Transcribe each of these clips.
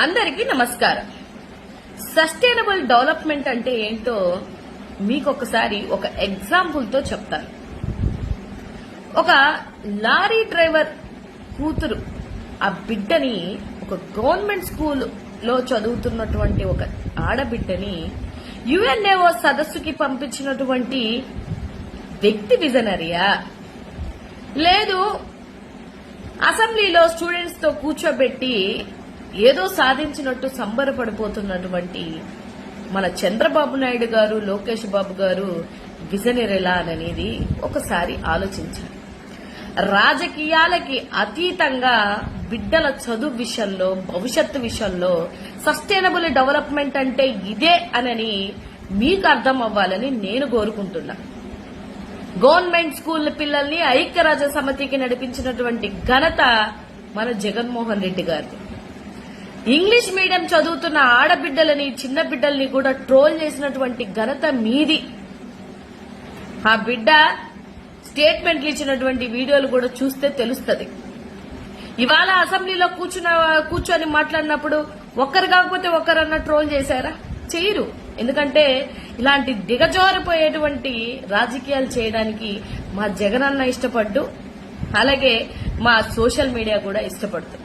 అందరికీ నమస్కారం. Sustainable development అంటే ఏంటో మీకు ఒకసారి ఒక ఎగ్జాంపుల్ తో చెప్తాను. ఒక లారీ డ్రైవర్ కూతురు ఆ బిడ్డని ఒక గవర్నమెంట్ స్కూల్ లో చదువుతున్నటువంటి ఒక ఆడబిడ్డని యుఎన్ఏఓ సదస్సుకి పంపించినటువంటి వ్యక్తి విజనరీయా, లేదు అసెంబ్లీలో స్టూడెంట్స్ తో కూర్చోబెట్టి ఏదో సాధించినట్టు సంబరపడిపోతున్నటువంటి మన చంద్రబాబు నాయుడు గారు, లోకేష్ బాబు గారు విజనరీలా అనేది ఒకసారి ఆలోచించారు. రాజకీయాలకి అతీతంగా బిడ్డల చదువు విషయంలో, భవిష్యత్తు విషయంలో సస్టైనబుల్ డెవలప్మెంట్ అంటే ఇదే అని మీకు అర్థం అవ్వాలని నేను కోరుకుంటున్నా. గవర్నమెంట్ స్కూల్ పిల్లల్ని ఐక్యరాజ్య సమితికి నడిపించినటువంటి ఘనత మన జగన్మోహన్ రెడ్డి గారిది. ఇంగ్లీష్ మీడియం చదువుతున్న ఆడబిడ్డలని, చిన్న బిడ్డల్ని కూడా ట్రోల్ చేసినటువంటి ఘనత మీది. ఆ బిడ్డ స్టేట్మెంట్లు ఇచ్చినటువంటి వీడియోలు కూడా చూస్తే తెలుస్తుంది. ఇవాళ అసెంబ్లీలో కూర్చొని మాట్లాడినప్పుడు ఒక్కరు కాకపోతే ఒక్కరన్నా ట్రోల్ చేశారా? చేయరు. ఎందుకంటే ఇలాంటి దిగజారిపోయేటువంటి రాజకీయాలు చేయడానికి మా జగనన్న ఇష్టపడ్డు, అలాగే మా సోషల్ మీడియా కూడా ఇష్టపడుతుంది.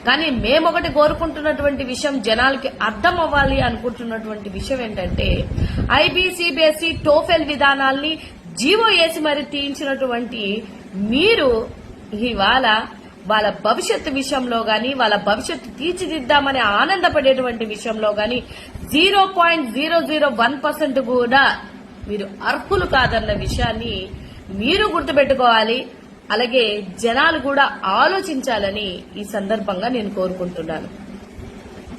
కానీ మేమొకటి కోరుకుంటున్నటువంటి విషయం, జనాలకి అర్థం అవ్వాలి అనుకుంటున్నటువంటి విషయం ఏంటంటే, ఐబీసీబీఎస్ఈ టోఫెల్ విధానాల్ని జీవో వేసి మరి తీయించినటువంటి మీరు ఇవాళ వాళ్ళ భవిష్యత్తు విషయంలో గాని, వాళ్ళ భవిష్యత్తు తీర్చిదిద్దామని ఆనందపడేటువంటి విషయంలో గాని 0.001% కూడా మీరు అర్హులు కాదన్న విషయాన్ని మీరు గుర్తుపెట్టుకోవాలి. అలాగే జనాలు కూడా ఆలోచించాలని ఈ సందర్భంగా నేను కోరుకుంటున్నాను.